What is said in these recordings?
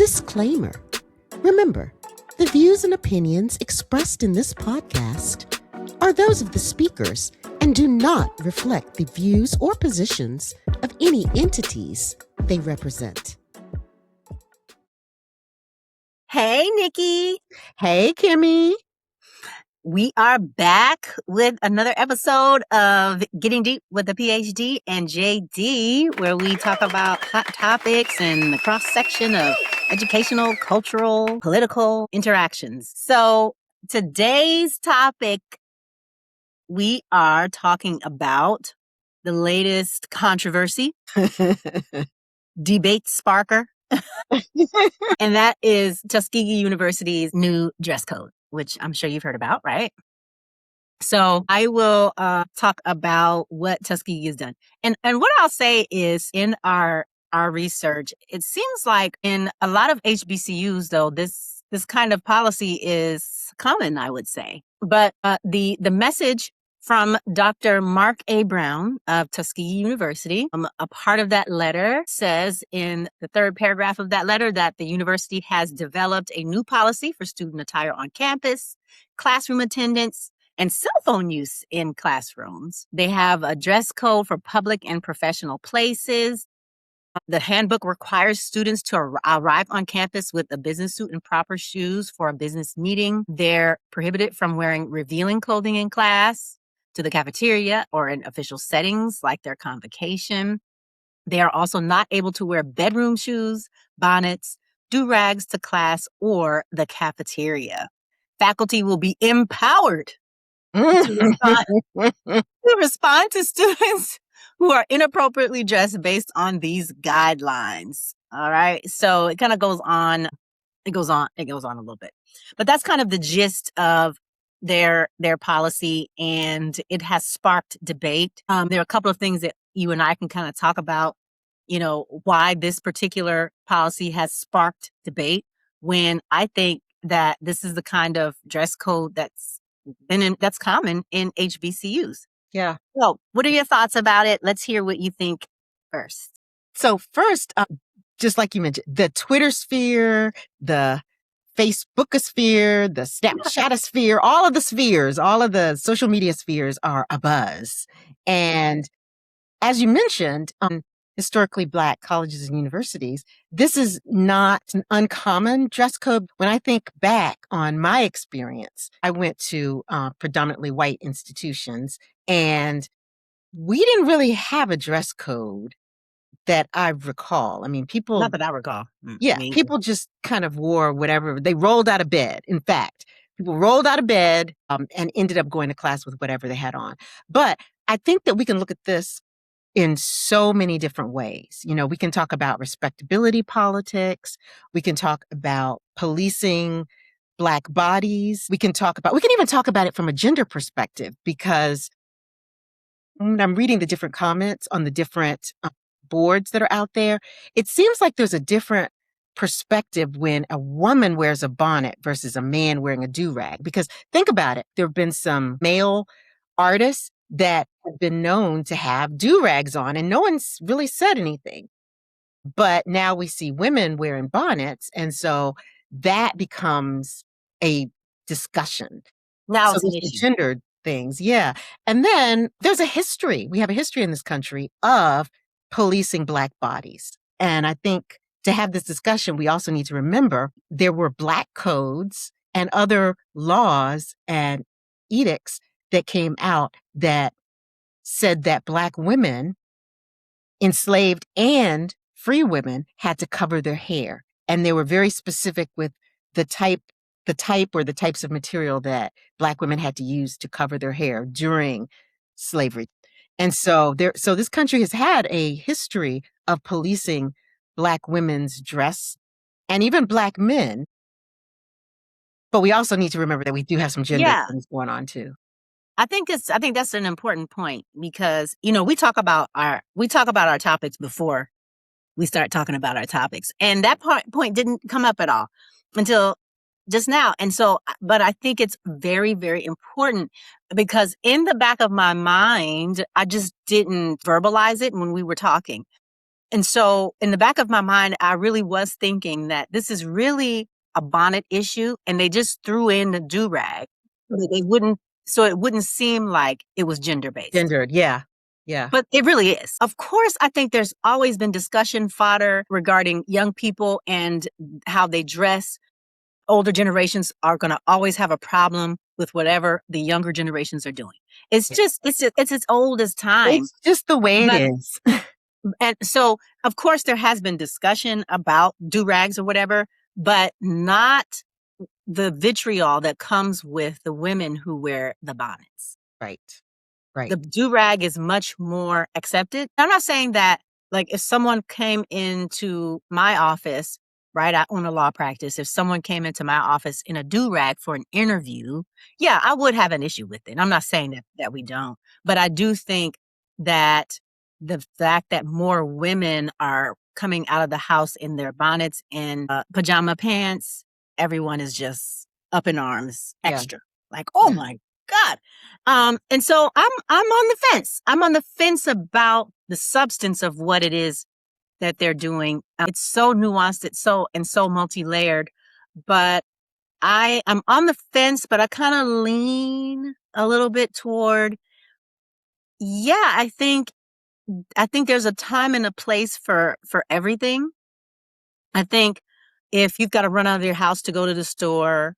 Disclaimer. Remember, the views and opinions expressed in this podcast are those of the speakers and do not reflect the views or positions of any entities they represent. Hey, Nikki. Hey, Kimmy. We are back with another episode of Getting Deep with the PhD and JD, where we talk about hot topics and the cross-section of educational, cultural, political interactions. So today's topic, we are talking about the latest controversy, debate sparker, and that is Tuskegee University's new dress code, which I'm sure you've heard about, right? So I will talk about what Tuskegee has done. And what I'll say is in our research, it seems like in a lot of HBCUs, though, this kind of policy is common, I would say. But the message from Dr. Mark A. Brown of Tuskegee University, a part of that letter says in the third paragraph of that letter that the university has developed a new policy for student attire on campus, classroom attendance, and cell phone use in classrooms. They have a dress code for public and professional places. The handbook requires students to arrive on campus with a business suit and proper shoes for a business meeting. They're prohibited from wearing revealing clothing in class, to the cafeteria, or in official settings like their convocation. They are also not able to wear bedroom shoes, bonnets, durags to class or the cafeteria. Faculty will be empowered to respond to students who are inappropriately dressed based on these guidelines. All right. So it kind of goes on. It goes on a little bit. But that's kind of the gist of their policy, and it has sparked debate. There are a couple of things that you and I can kind of talk about, why this particular policy has sparked debate, when I think that this is the kind of dress code that's common in HBCUs. Yeah. So what are your thoughts about it? Let's hear what you think first. So first, just like you mentioned, the Twitter sphere, the Facebookosphere, the Snapchatosphere, all of the spheres, all of the social media spheres are abuzz. And as you mentioned, historically Black colleges and universities, this is not an uncommon dress code. When I think back on my experience, I went to predominantly white institutions, and we didn't really have a dress code that I recall. I mean, people... Not that I recall. Yeah, people just kind of wore whatever. They rolled out of bed. In fact, people rolled out of bed and ended up going to class with whatever they had on. But I think that we can look at this in so many different ways. We can talk about respectability politics. We can talk about policing Black bodies. We can even talk about it from a gender perspective, because when I'm reading the different comments on the different boards that are out there, it seems like there's a different perspective when a woman wears a bonnet versus a man wearing a do-rag. Because think about it, there have been some male artists that have been known to have do-rags on, and no one's really said anything. But now we see women wearing bonnets, and so that becomes a discussion. Now so it's an there's the issue. gendered things, yeah. And then there's a history. We have a history in this country of policing Black bodies. And I think to have this discussion, we also need to remember there were Black codes and other laws and edicts that came out that said that Black women, enslaved and free women, had to cover their hair. And they were very specific with the type or the types of material that Black women had to use to cover their hair during slavery. And so this country has had a history of policing Black women's dress and even Black men. But we also need to remember that we do have some gender things going on too. I think that's an important point, because we talk about our topics before we start talking about our topics, and that point didn't come up at all until just now. And so, but I think it's very, very important, because in the back of my mind, I just didn't verbalize it when we were talking. And so in the back of my mind, I really was thinking that this is really a bonnet issue, and they just threw in the do-rag so that so it wouldn't seem like it was gender-based. Gendered. Yeah. Yeah. But it really is. Of course, I think there's always been discussion fodder regarding young people and how they dress. Older generations are going to always have a problem with whatever the younger generations are doing. Yeah. It's as old as time. It's just the way it But is. and so, of course, there has been discussion about do-rags or whatever, but not the vitriol that comes with the women who wear the bonnets. Right. Right. The do-rag is much more accepted. I'm not saying that, like, if someone came into my office, right, I own a law practice. If someone came into my office in a do-rag for an interview, yeah, I would have an issue with it. I'm not saying that we don't, but I do think that the fact that more women are coming out of the house in their bonnets and pajama pants, everyone is just up in arms, Yeah. extra. Like, oh Yeah. my God. And so I'm on the fence. I'm on the fence about the substance of what it is that they're doing. It's so nuanced, it's so multi-layered, but I'm on the fence, but I kind of lean a little bit toward, yeah, I think there's a time and a place for everything. I think if you've got to run out of your house to go to the store,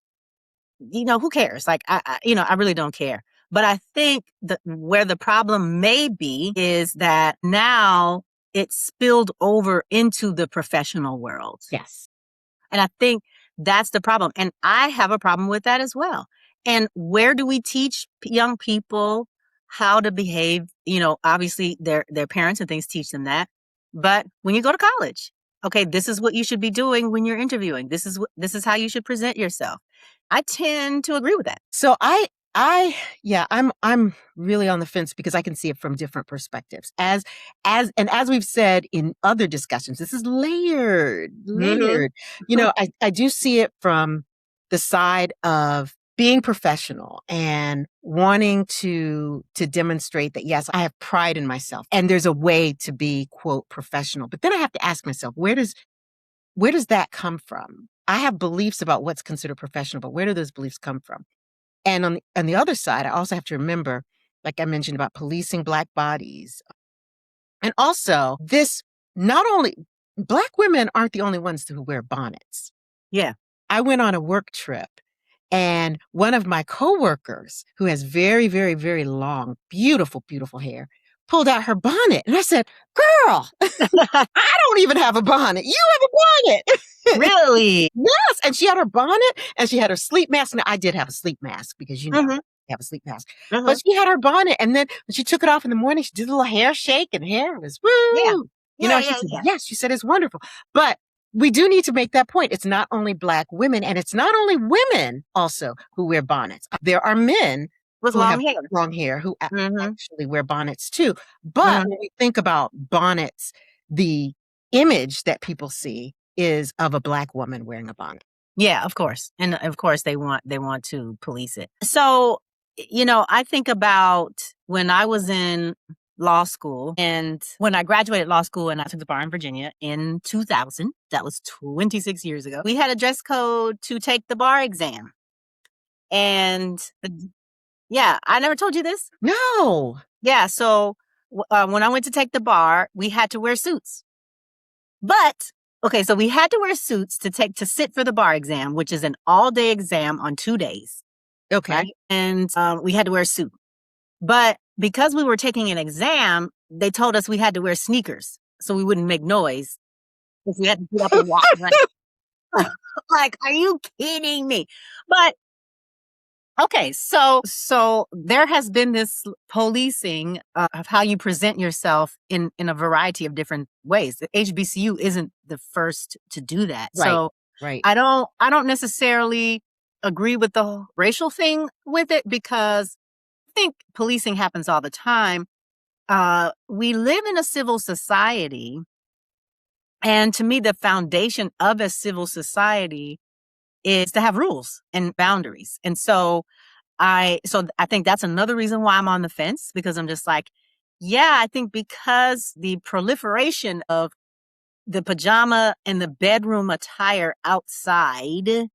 who cares? Like, I really don't care. But I think that where the problem may be is that now it's spilled over into the professional world. Yes. And I think that's the problem. And I have a problem with that as well. And where do we teach young people how to behave? Obviously their parents and things teach them that. But when you go to college, okay, this is what you should be doing when you're interviewing. This is how you should present yourself. I tend to agree with that. So yeah, I'm really on the fence because I can see it from different perspectives. As we've said in other discussions, this is layered, Mhm. layered. I do see it from the side of being professional and wanting to demonstrate that, yes, I have pride in myself and there's a way to be, quote, professional. But then I have to ask myself, where does that come from? I have beliefs about what's considered professional, but where do those beliefs come from? And on the other side, I also have to remember, like I mentioned about policing Black bodies. And also this, not only Black women aren't the only ones who wear bonnets. Yeah. I went on a work trip and one of my coworkers who has very, very, very long, beautiful, beautiful hair pulled out her bonnet. And I said, girl, I don't even have a bonnet. You have a bonnet. Really? Yes. And she had her bonnet and she had her sleep mask. Now, I did have a sleep mask because, Mhm. I have a sleep mask. Mhm. But she had her bonnet. And then when she took it off in the morning, she did a little hair shake and hair was Yeah. woo. Yeah, She yeah, said, yeah. yes, she said it's wonderful. But we do need to make that point. It's not only Black women and it's not only women also who wear bonnets. There are men With who have long hair. long hair who Mhm. actually wear bonnets too. But Mhm. when we think about bonnets, the image that people see is of a Black woman wearing a bonnet. Yeah, of course. And of course they want to police it. So, I think about when I was in law school and when I graduated law school and I took the bar in Virginia in 2000, that was 26 years ago. We had a dress code to take the bar exam. And yeah, I never told you this. No. Yeah, so when I went to take the bar, we had to wear suits. But okay, so we had to wear suits to sit for the bar exam, which is an all-day exam on 2 days, Okay. right? And we had to wear a suit. But because we were taking an exam, they told us we had to wear sneakers so we wouldn't make noise if we had to get up and walk. Right? Like, are you kidding me? But okay, so there has been this policing of how you present yourself in a variety of different ways. The HBCU isn't the first to do that. Right. So Right. I don't necessarily agree with the racial thing with it because I think policing happens all the time. We live in a civil society, and to me, the foundation of a civil society is to have rules and boundaries. And so I think that's another reason why I'm on the fence because I'm just like, yeah, I think because the proliferation of the pajama and the bedroom attire outside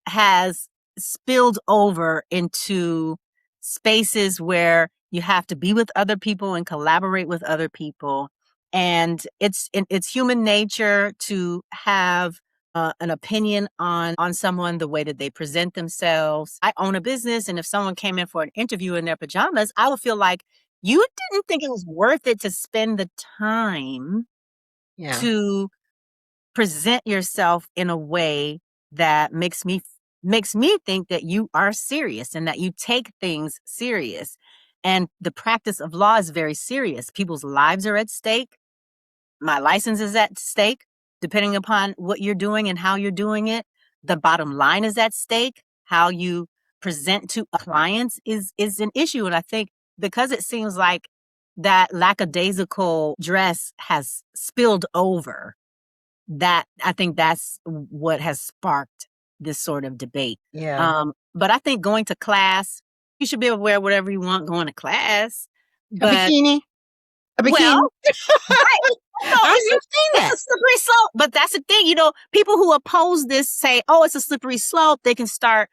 has spilled over into spaces where you have to be with other people and collaborate with other people. And it's human nature to have an opinion on someone, the way that they present themselves. I own a business, and if someone came in for an interview in their pajamas, I would feel like you didn't think it was worth it to spend the time Yeah. to present yourself in a way that makes me think that you are serious and that you take things serious. And the practice of law is very serious. People's lives are at stake. My license is at stake, depending upon what you're doing and how you're doing it. The bottom line is at stake. How you present to clients is an issue. And I think because it seems like that lackadaisical dress has spilled over, that I think that's what has sparked this sort of debate. Yeah. But I think going to class, you should be able to wear whatever you want going to class. A But bikini. A well, bikini. right. No, I've seen it's that. a slippery slope. But that's the thing, people who oppose this say, oh, it's a slippery slope. They can start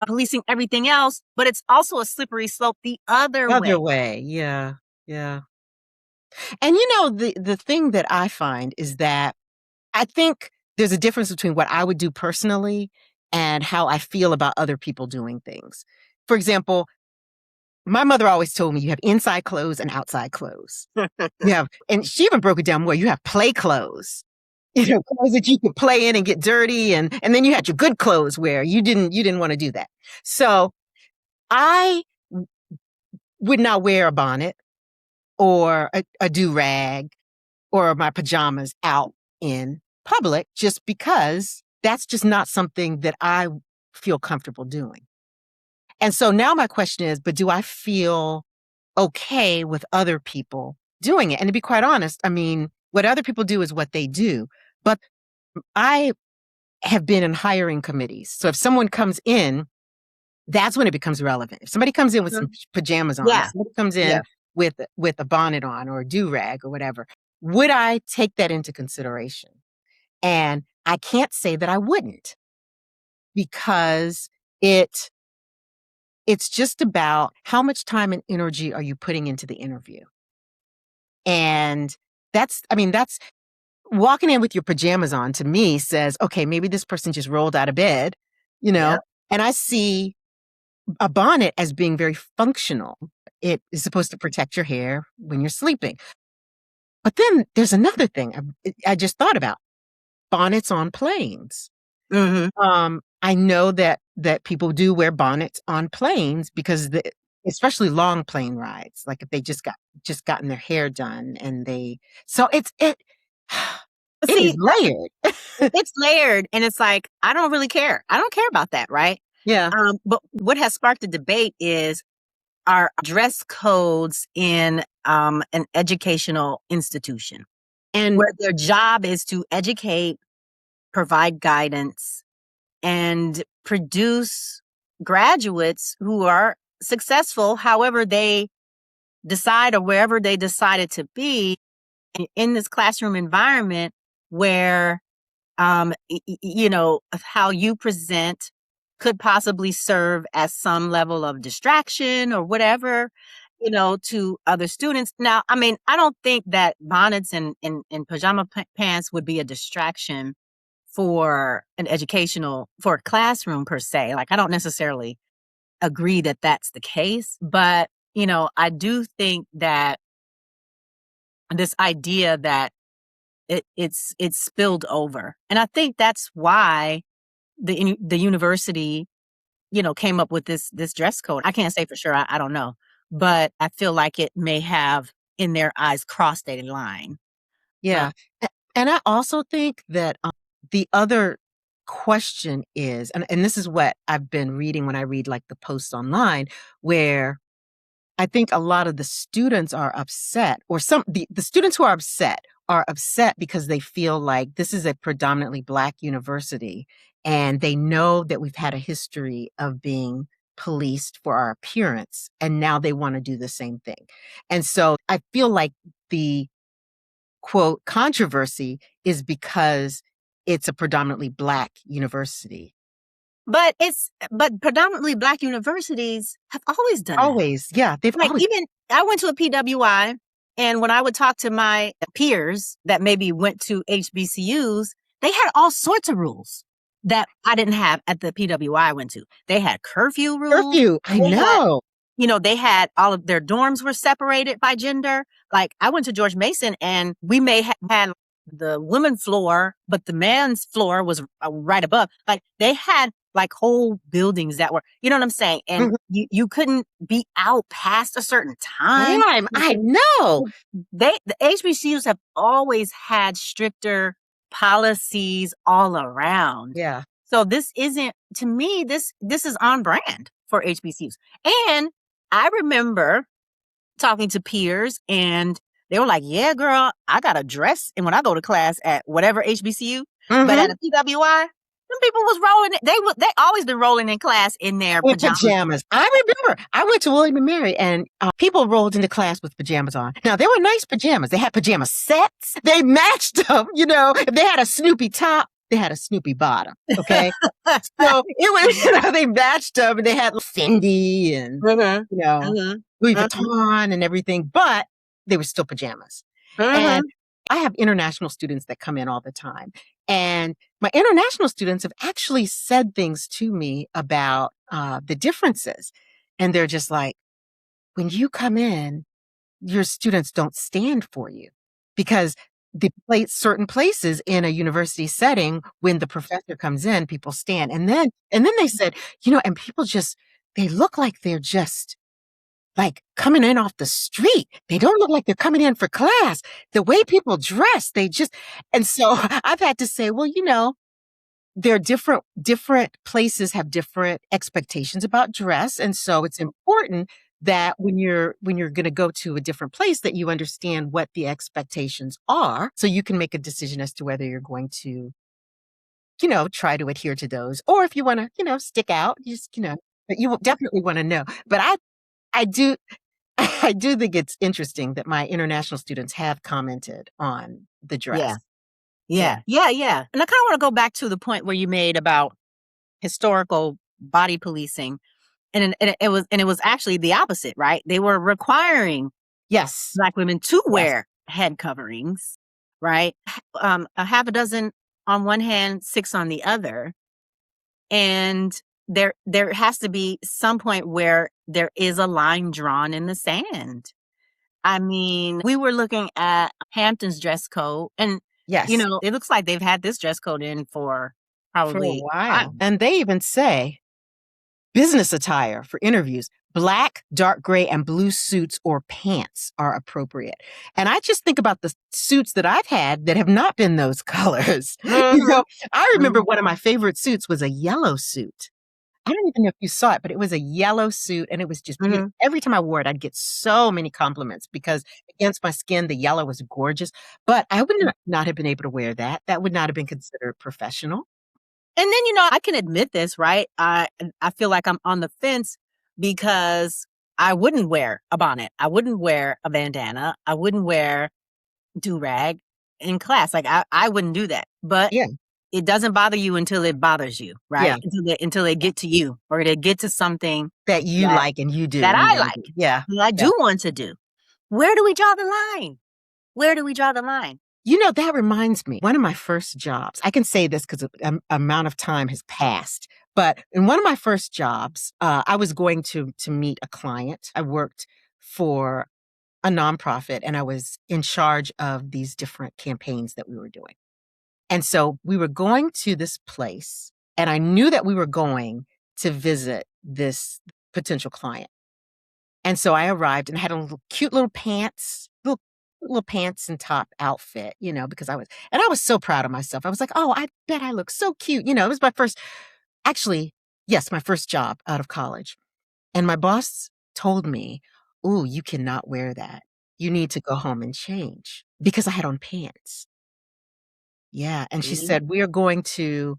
policing everything else, but it's also a slippery slope the other Other way. way. Yeah. Yeah. And the thing that I find is that I think there's a difference between what I would do personally and how I feel about other people doing things. For example, my mother always told me you have inside clothes and outside clothes. And she even broke it down more. You have play clothes, clothes that you could play in and get dirty, and then you had your good clothes where you didn't want to do that. So I would not wear a bonnet or a do-rag or my pajamas out in public just because that's just not something that I feel comfortable doing. And so now my question is, but do I feel okay with other people doing it? And to be quite honest, I mean, what other people do is what they do. But I have been in hiring committees. So if someone comes in, that's when it becomes relevant. If somebody comes in with some Mhm. pajamas on, if Yeah. somebody comes Yeah. in with a bonnet on or a do-rag or whatever, would I take that into consideration? And I can't say that I wouldn't because it it's just about how much time and energy are you putting into the interview. And that's walking in with your pajamas on to me says, okay, maybe this person just rolled out of bed, you Yeah. know, and I see a bonnet as being very functional. It is supposed to protect your hair when you're sleeping. But then there's another thing I just thought about bonnets on planes. Hmm. I know that people do wear bonnets on planes because especially long plane rides, like if they just gotten their hair done and so it is See, layered. it's layered, and it's like, I don't really care. I don't care about that, right? Yeah. But what has sparked the debate is our dress codes in an educational institution And where their job is to educate, provide guidance, and produce graduates who are successful, however they decide or wherever they decided to be in this classroom environment where how you present could possibly serve as some level of distraction or whatever, to other students. Now, I mean, I don't think that bonnets and pajama pants would be a distraction for a classroom per se. Like, I don't necessarily agree that that's the case, but, I do think that this idea that it's spilled over. And I think that's why the university, came up with this dress code. I can't say for sure. I don't know, but I feel like it may have in their eyes crossed a line. Uh, yeah. And I also think that the other question is, and this is what I've been reading when I read like the posts online, where I think a lot of the students are upset, or the students who are upset because they feel like this is a predominantly Black university, and they know that we've had a history of being policed for our appearance, and now they want to do the same thing. And so I feel like the quote controversy is because it's a predominantly Black university. But predominantly Black universities have always done that. Always, yeah, they've Like, always. even I went to a PWI, and when I would talk to my peers that maybe went to HBCUs, they had all sorts of rules that I didn't have at the PWI I went to. They had curfew rules. Curfew, I They had, know. they had all of their dorms were separated by gender. Like, I went to George Mason, and we may have had the women's floor, but the man's floor was right above. Like, they had like whole buildings that were, you know what I'm saying? And Mhm. you couldn't be out past a certain time. I know. The HBCUs have always had stricter policies all around. Yeah. So this isn't, to me, this is on brand for HBCUs. And I remember talking to peers, and they were like, yeah, girl, I got a dress. And when I go to class at whatever HBCU, but at Mhm. a PWI, them people was rolling. They always been rolling in class in their With pajamas. pajamas. I remember I went to William and Mary, and people rolled into class with pajamas on. Now, they were nice pajamas. They had pajama sets. They matched them, If they had a Snoopy top, they had a Snoopy bottom, okay? So it was, they matched them, and they had Fendi and, Mhm. Louis Mhm. Vuitton and everything, but they were still pajamas. Mhm. And I have international students that come in all the time. And my international students have actually said things to me about the differences. And they're just like, when you come in, your students don't stand for you because certain places in a university setting, when the professor comes in, people stand. And then they said, and people just, they look like they're just like coming in off the street. They don't look like they're coming in for class. The way people dress, and so I've had to say, well, there are different places have different expectations about dress. And so it's important that when you're going to go to a different place, that you understand what the expectations are, so you can make a decision as to whether you're going to, try to adhere to those, or if you want to, stick out, but you will definitely want to know. But I do I do think it's interesting that my international students have commented on the Yeah. dress. Yeah. Yeah. And I kind of want to go back to the point where you made about historical body policing. And it was actually the opposite, right? They were requiring Yes. Black women to Yes. wear head coverings, right? A half a dozen on one hand, six on the other. And there has to be some point where there is a line drawn in the sand. I mean, we were looking at Hampton's dress code, and Yes. it looks like they've had this dress code in for For a probably while. And they even say business attire for interviews, black, dark gray, and blue suits or pants are appropriate. And I just think about the suits that I've had that have not been those colors. Mhm. I remember Mhm. one of my favorite suits was a yellow suit. I don't even know if you saw it, but it was a yellow suit, and it was just beautiful. Mhm. Every time I wore it, I'd get so many compliments because against my skin, the yellow was gorgeous. But I would not have been able to wear that. That would not have been considered professional. And then, I can admit this, right? I feel like I'm on the fence because I wouldn't wear a bonnet. I wouldn't wear a bandana. I wouldn't wear Durag in class. Like, I wouldn't do that. But Yeah. it doesn't bother you until it bothers you, right? Yeah. Until they get to you, or they get to something That you that like and you do. that You I wanna do. like, Yeah. that I Yeah. do want to do. Where do we draw the line? Where do we draw the line? That reminds me, one of my first jobs, I can say this because amount of time has passed, but in one of my first jobs, I was going to meet a client. I worked for a nonprofit, and I was in charge of these different campaigns that we were doing. And so we were going to this place, and I knew that we were going to visit this potential client. And so I arrived and had a cute little pants, little pants and top outfit, because I was so proud of myself. I was like, oh, I bet I look so cute. It was my first, actually, yes, my first job out of college. And my boss told me, "Ooh, you cannot wear that. You need to go home and change," because I had on pants. Yeah. And she See? said, we are going to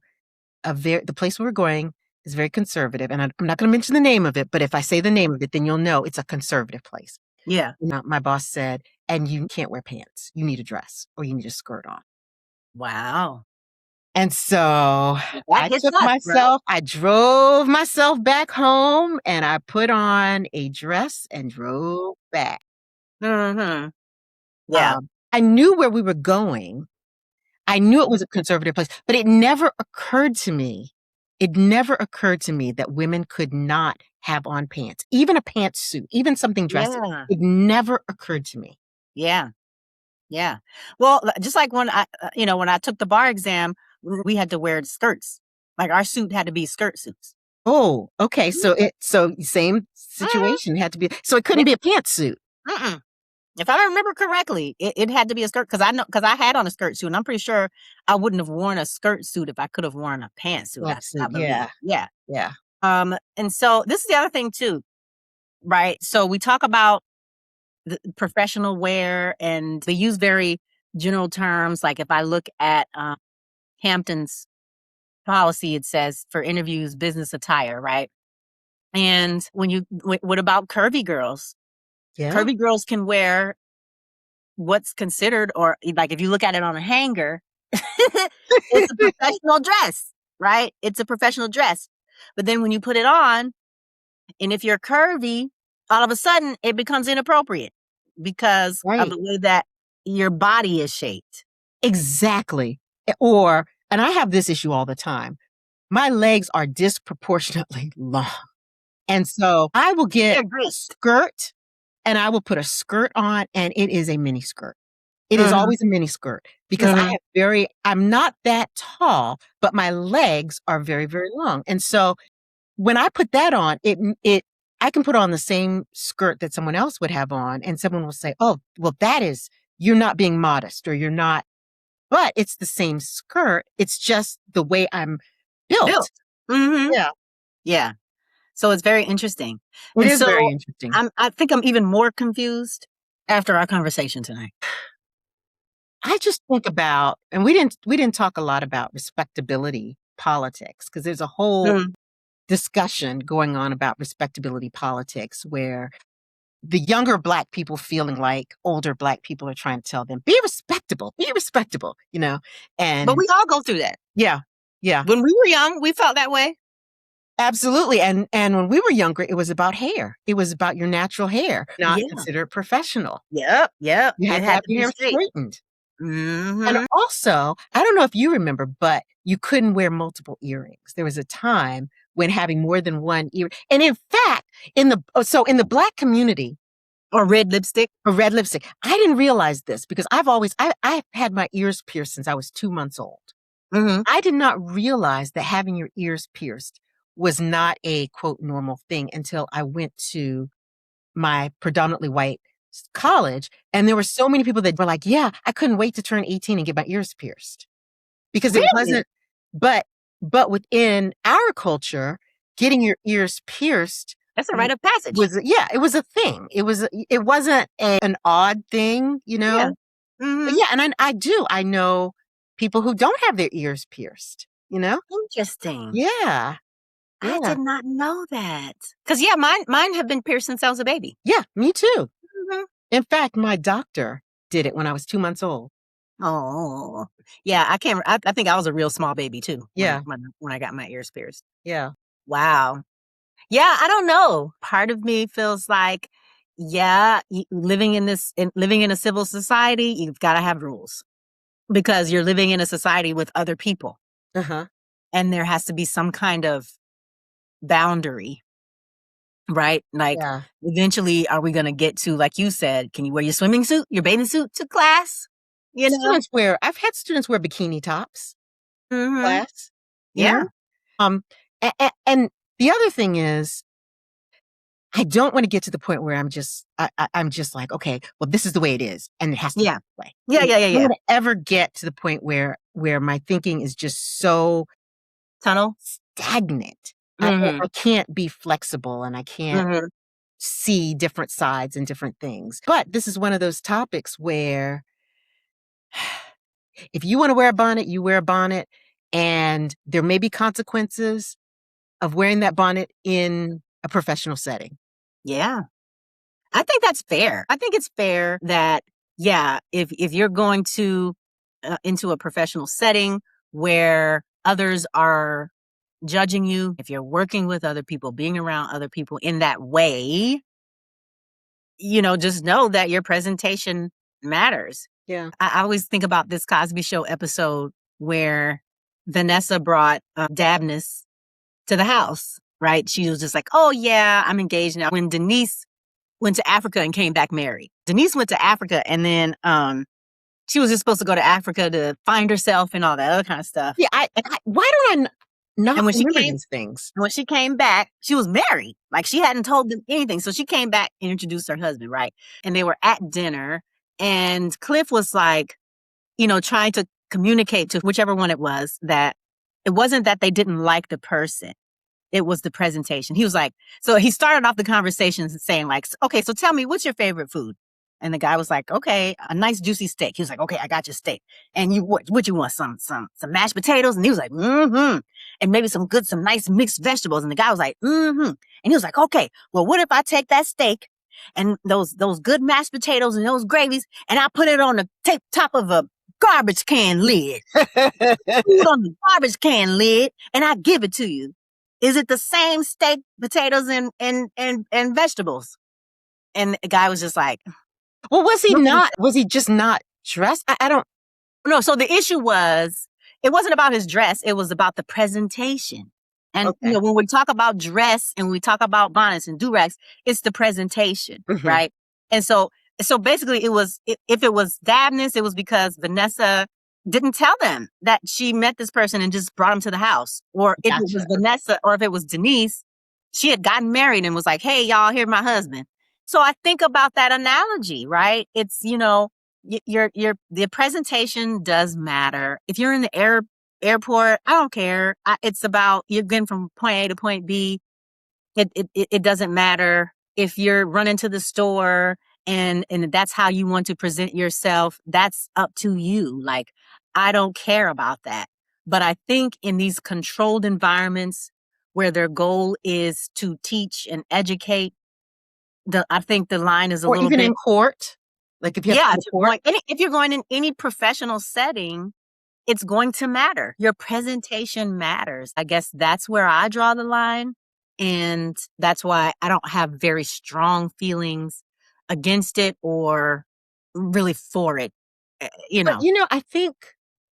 the place we're going is very conservative. And I'm not going to mention the name of it, but if I say the name of it, then you'll know it's a conservative place. Yeah. My boss said, and you can't wear pants. You need a dress or you need a skirt on. Wow. And so That hits us, bro. I drove myself back home and I put on a dress and drove back. Mhm. Yeah. I knew where we were going. I knew it was a conservative place, but it never occurred to me that women could not have on pants, even a pantsuit, even something dressy. Yeah. It never occurred to me. Yeah. Yeah. Well, just like when when I took the bar exam, we had to wear skirts. Like our suit had to be skirt suits. Oh, okay. Mhm. So same Mhm. situation had to be, so it couldn't Yep. be a pantsuit. Mm-mm. If I remember correctly, it had to be a skirt because I had on a skirt suit, and I'm pretty sure I wouldn't have worn a skirt suit if I could have worn a pantsuit. I Pantsuit. believe. Yeah. Yeah. Yeah. And so this is the other thing too, right? So we talk about the professional wear, and they use very general terms. Like if I look at Hampton's policy, it says for interviews, business attire, right? And what about curvy girls? Yeah. Curvy girls can wear what's considered, or like if you look at it on a hanger, it's a professional dress, right? It's a professional dress. But then when you put it on, and if you're curvy, all of a sudden it becomes inappropriate because of Right. the way that your body is shaped. Exactly. And I have this issue all the time. My legs are disproportionately long. And so I will get They're a great. skirt and I will put a skirt on and it is a mini skirt. It is Mhm, always a mini skirt because mhm. I'm not that tall, but my legs are very, very long. And so when I put that on, I can put on the same skirt that someone else would have on and someone will say, "Oh, well you're not being modest or you're not," but it's the same skirt. It's just the way I'm built. Built. Mhm. Yeah. Yeah. So it's very interesting. It And is very so interesting. I think I'm even more confused after our conversation tonight. I just think about, and we didn't talk a lot about respectability politics because there's a whole Mhm. discussion going on about respectability politics where the younger black people feeling like older black people are trying to tell them, be respectable, you know? But And we all go through that. yeah, yeah, When we were young, we felt that way. absolutely. And when we were younger, it was about hair. It was about your natural hair, not Yeah. considered professional. Yep, yep. You It had to had have to your be hair straight. straightened. And Mhm. also, I don't know if you remember, but you couldn't wear multiple earrings. There was a time when having more than one ear, and in fact, in the black community, Or red lipstick. a red lipstick. I didn't realize this because I've had my ears pierced since I was 2 months old. Mhm. I did not realize that having your ears pierced was not a quote normal thing until I went to my predominantly white college. And there were so many people that were like, yeah, I couldn't wait to turn 18 and get my ears pierced because it Really? wasn't, but, but within our culture, getting your ears pierced That's a rite of passage. yeah, it was a thing. It wasn't an odd thing, Yeah. But Mhm. yeah, and I know people who don't have their ears pierced, you know? Interesting. Yeah. I Yeah. did not know that. Cause yeah, mine have been pierced since I was a baby. Yeah, me too. Mhm. In fact, my doctor did it when I was 2 months old. Oh. Yeah, I can't I think I was a real small baby too Yeah. when I got my ears pierced. Yeah. Wow. Yeah, I don't know. Part of me feels like, yeah, living in a civil society, you've gotta have rules because you're living in a society with other people, Uh-huh. and there has to be some kind of boundary, right? Like, Yeah. eventually, are we gonna get to, like you said, can you wear your swimming suit, your bathing suit to class? You know? I've had students wear bikini tops to Mhm. class, you Yeah. know? Um, and the other thing is I don't wanna get to the point where I'm just like, "Okay, well, this is the way it is, and it has to be Yeah. this way." Yeah, yeah, yeah, I don't yeah. wanna ever get to the point where my thinking is just so Tunnel? stagnant. I Mhm. can't be flexible, and I can't Mhm. see different sides and different things. But this is one of those topics where if you wanna wear a bonnet, you wear a bonnet, and there may be consequences of wearing that bonnet in a professional setting. Yeah. I think that's fair. I think it's fair that, yeah, if you're going to into a professional setting where others are judging you, if you're working with other people, being around other people in that way, just know that your presentation matters. Yeah. I always think about this Cosby Show episode where Vanessa brought Dabness to the house, right? She was just like, oh yeah, I'm engaged now. When Denise went to Africa and came back married. Denise went to Africa and then she was just supposed to go to Africa to find herself and all that other kind of stuff. Yeah, why don't I not And when remember these things? when she came back, she was married. Like she hadn't told them anything. So she came back and introduced her husband, right? And they were at dinner and Cliff was like, trying to communicate to whichever one it was that it wasn't that they didn't like the person. It was the presentation. He was like, so he started off the conversation saying like, okay, so tell me, what's your favorite food? And the guy was like, okay, a nice juicy steak. He was like, okay, I got your steak. And what you want? Some mashed potatoes? And he was like, mm-hmm. And maybe some nice mixed vegetables. And the guy was like, mm-hmm. And he was like, okay, well, what if I take that steak and those good mashed potatoes and those gravies and I put it on the top of a garbage can lid, food on the garbage can lid, and I give it to you. Is it the same steak, potatoes, and vegetables? And the guy was just like, well, was he not? Was he just not dressed? I don't. No, so the issue was, it wasn't about his dress. It was about the presentation. And Okay. when we talk about dress and we talk about bonnets and durags, it's the presentation, Mhm. right? And so basically it was, if it was Dabness, it was because Vanessa didn't tell them that she met this person and just brought him to the house. Or if it was Gotcha. Vanessa, or if it was Denise, she had gotten married and was like, hey, y'all, here's my husband. So I think about that analogy, right? It's, the presentation does matter. If you're in the airport, I don't care. It's about you're getting from point A to point B. It doesn't matter if you're running to the store and that's how you want to present yourself. That's up to you. Like, I don't care about that. But I think in these controlled environments where their goal is to teach and educate, I think the line is a Or little even bit. in court, like if you have to go to court. If you're going in any professional setting, it's going to matter. Your presentation matters. I guess that's where I draw the line. And that's why I don't have very strong feelings against it or really for it. But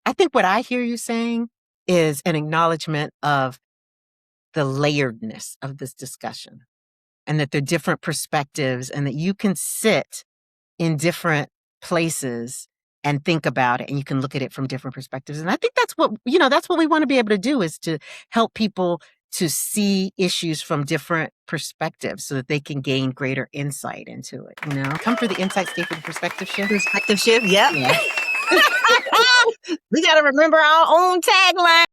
I think what I hear you saying is an acknowledgement of the layeredness of this discussion, and that there are different perspectives, and that you can sit in different places and think about it, and you can look at it from different perspectives. And I think that's what we want to be able to do, is to help people to see issues from different perspectives so that they can gain greater insight into it. Come for the insight, stay for the perspective shift. Perspective shift, yep. Yeah. We got to remember our own tagline.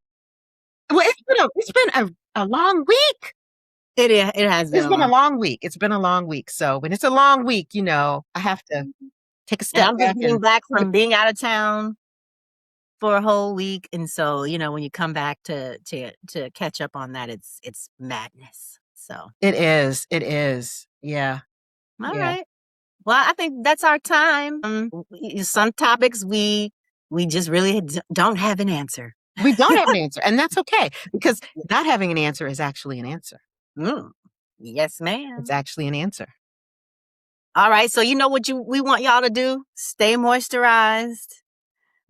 Well, it's been a long week. It has been. It's been a long week. It's been a long week. So when it's a long week, I have to take a step back. I'm getting back from being out of town for a whole week, and so when you come back to catch up on that, it's madness. So it is. Yeah. All right. Well, I think that's our time. Some topics we just really don't have an answer. We don't have an answer, and that's okay, because not having an answer is actually an answer. Yes, ma'am. It's actually an answer. All right. So what we want y'all to do? Stay moisturized.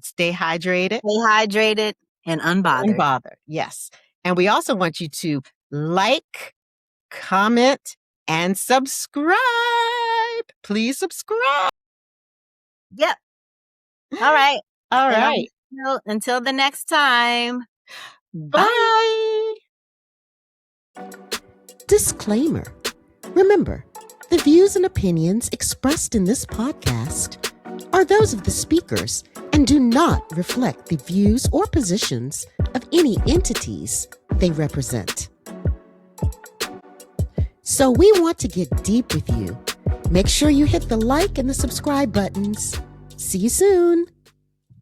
Stay hydrated. Stay hydrated and unbothered. Unbothered, yes. And we also want you to like, comment, and subscribe. Please subscribe. Yep. All right. All right. Until the next time. Bye. Disclaimer. Remember, the views and opinions expressed in this podcast are those of the speakers and do not reflect the views or positions of any entities they represent. So we want to get deep with you. Make sure you hit the like and the subscribe buttons. See you soon.